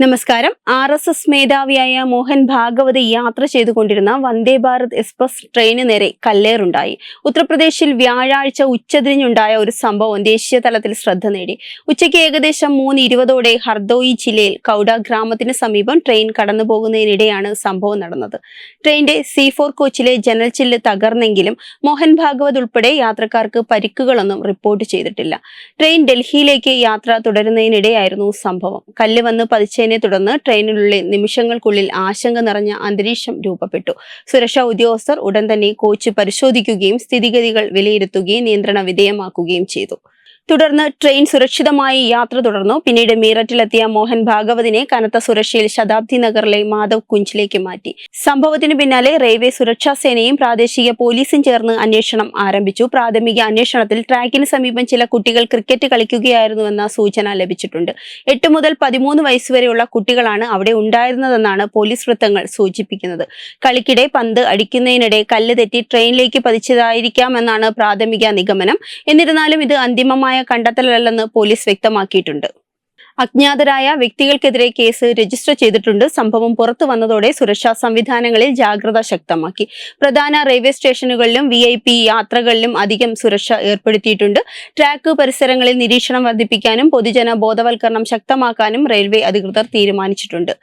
നമസ്കാരം. RSS മേധാവിയായ മോഹൻ ഭാഗവത് യാത്ര ചെയ്തുകൊണ്ടിരുന്ന വന്ദേ ഭാരത് എക്സ്പ്രസ് ട്രെയിന് നേരെ കല്ലേറുണ്ടായി. ഉത്തർപ്രദേശിൽ വ്യാഴാഴ്ച ഉച്ചതിരിഞ്ഞുണ്ടായ ഒരു സംഭവം ദേശീയ തലത്തിൽ ശ്രദ്ധ നേടി. ഉച്ചയ്ക്ക് ഏകദേശം 3:20 ഹർദോയി ജില്ലയിൽ കൗഡ ഗ്രാമത്തിന് സമീപം ട്രെയിൻ കടന്നുപോകുന്നതിനിടെയാണ് സംഭവം നടന്നത്. ട്രെയിനിന്റെ C4 കോച്ചിലെ ജനൽ ചില്ല് തകർന്നെങ്കിലും മോഹൻ ഭാഗവത് ഉൾപ്പെടെ യാത്രക്കാർക്ക് പരിക്കുകളൊന്നും റിപ്പോർട്ട് ചെയ്തിട്ടില്ല. ട്രെയിൻ ഡൽഹിയിലേക്ക് യാത്ര തുടരുന്നതിനിടെയായിരുന്നു സംഭവം. കല്ല് വന്ന് പതിച്ചതിനെ തുടർന്ന് ട്രെയിനിനുള്ളിൽ നിമിഷങ്ങൾക്കുള്ളിൽ ആശങ്ക നിറഞ്ഞ അന്തരീക്ഷം രൂപപ്പെട്ടു. സുരക്ഷാ ഉദ്യോഗസ്ഥർ ഉടൻ തന്നെ കോച്ച് പരിശോധിക്കുകയും സ്ഥിതിഗതികൾ വിലയിരുത്തുകയും നിയന്ത്രണ വിധേയമാക്കുകയും ചെയ്തു. തുടർന്ന് ട്രെയിൻ സുരക്ഷിതമായി യാത്ര തുടർന്നു. പിന്നീട് മീററ്റിലെത്തിയ മോഹൻ ഭാഗവതിനെ കനത്ത സുരക്ഷയിൽ ശതാബ്ദി നഗറിലെ മാധവ് കുഞ്ചിലേക്ക് മാറ്റി. സംഭവത്തിന് പിന്നാലെ റെയിൽവേ സുരക്ഷാ സേനയും പ്രാദേശിക പോലീസും ചേർന്ന് അന്വേഷണം ആരംഭിച്ചു. പ്രാഥമിക അന്വേഷണത്തിൽ ട്രാക്കിന് സമീപം ചില കുട്ടികൾ ക്രിക്കറ്റ് കളിക്കുകയായിരുന്നുവെന്ന സൂചന ലഭിച്ചിട്ടുണ്ട്. 8 മുതൽ 13 വയസ്സുവരെയുള്ള കുട്ടികളാണ് അവിടെ ഉണ്ടായിരുന്നതെന്നാണ് പോലീസ് വൃത്തങ്ങൾ സൂചിപ്പിക്കുന്നത്. കളിക്കിടെ പന്ത് അടിക്കുന്നതിനിടെ കല്ല് തെറ്റി ട്രെയിനിലേക്ക് പതിച്ചതായിരിക്കാമെന്നാണ് പ്രാഥമിക നിഗമനം. എന്നിരുന്നാലും ഇത് അന്തിമമായ കണ്ടെത്തലല്ലെന്ന് പോലീസ് വ്യക്തമാക്കിയിട്ടുണ്ട്. അജ്ഞാതരായ വ്യക്തികൾക്കെതിരെ കേസ് രജിസ്റ്റർ ചെയ്തിട്ടുണ്ട്. സംഭവം പുറത്തു വന്നതോടെ സുരക്ഷാ സംവിധാനങ്ങളിൽ ജാഗ്രത ശക്തമാക്കി. പ്രധാന റെയിൽവേ സ്റ്റേഷനുകളിലും VIP യാത്രകളിലും അധികം സുരക്ഷ ഏർപ്പെടുത്തിയിട്ടുണ്ട്. ട്രാക്ക് പരിസരങ്ങളിൽ നിരീക്ഷണം വർദ്ധിപ്പിക്കാനും പൊതുജന ബോധവൽക്കരണം ശക്തമാക്കാനും റെയിൽവേ അധികൃതർ തീരുമാനിച്ചിട്ടുണ്ട്.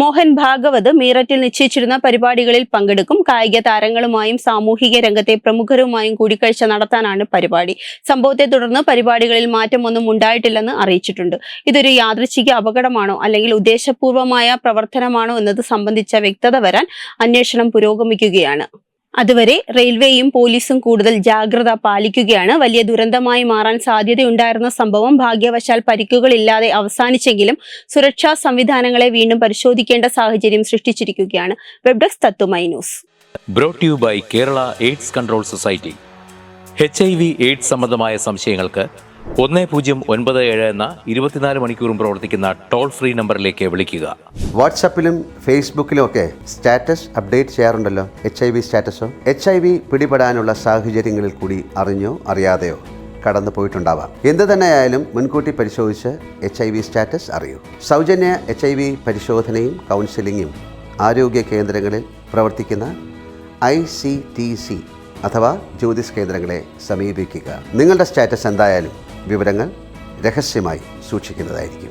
മോഹൻ ഭാഗവത് മീററ്റിൽ നിശ്ചയിച്ചിരുന്ന പരിപാടികളിൽ പങ്കെടുക്കും. കായിക താരങ്ങളുമായും സാമൂഹിക രംഗത്തെ പ്രമുഖരുമായും കൂടിക്കാഴ്ച നടത്താനാണ് പരിപാടി. സംഭവത്തെ തുടർന്ന് പരിപാടികളിൽ മാറ്റമൊന്നും ഉണ്ടായിട്ടില്ലെന്ന് അറിയിച്ചിട്ടുണ്ട്. ഇതൊരു യാദൃച്ഛിക അപകടമാണോ അല്ലെങ്കിൽ ഉദ്ദേശപൂർവമായ പ്രവർത്തനമാണോ എന്നത് സംബന്ധിച്ച വ്യക്തത വരാൻ അന്വേഷണം പുരോഗമിക്കുകയാണ്. അതുവരെ റെയിൽവേയും പോലീസും കൂടുതൽ ജാഗ്രത പാലിക്കുകയാണ്. വലിയ ദുരന്തമായി മാറാൻ സാധ്യതയുണ്ടായിരുന്ന സംഭവം ഭാഗ്യവശാൽ പരിക്കുകളില്ലാതെ അവസാനിച്ചെങ്കിലും സുരക്ഷാ സംവിധാനങ്ങളെ വീണ്ടും പരിശോധിക്കേണ്ട സാഹചര്യം സൃഷ്ടിച്ചിരിക്കുകയാണ്. വെബ് ഡെസ്ക് തത്തുമൈ news. Brought you by Kerala AIDS control society. HIV AIDS സംബന്ധമായ സംശയങ്ങൾക്ക് 1097 എന്ന 24 മണിക്കൂറും പ്രവർത്തിക്കുന്ന ടോൾ ഫ്രീ നമ്പറിലേക്ക് വിളിക്കുക. വാട്സാപ്പിലും ഫേസ്ബുക്കിലും ഒക്കെ സ്റ്റാറ്റസ് അപ്ഡേറ്റ് ചെയ്യാറുണ്ടല്ലോ. HIV സ്റ്റാറ്റസോ HIV പിടിപെടാനുള്ള സാഹചര്യങ്ങളിൽ കൂടി അറിഞ്ഞോ അറിയാതെയോ കടന്നു പോയിട്ടുണ്ടാവാം. എന്ത് തന്നെയായാലും മുൻകൂട്ടി പരിശോധിച്ച് HIV സ്റ്റാറ്റസ് അറിയൂ. സൗജന്യ HIV പരിശോധനയും കൗൺസിലിങ്ങും ആരോഗ്യ കേന്ദ്രങ്ങളിൽ പ്രവർത്തിക്കുന്ന ICTC അഥവാ ജ്യോതിസ് കേന്ദ്രങ്ങളെ സമീപിക്കുക. നിങ്ങളുടെ സ്റ്റാറ്റസ് എന്തായാലും വിവരങ്ങൾ രഹസ്യമായി സൂക്ഷിക്കുന്നതായിരിക്കും.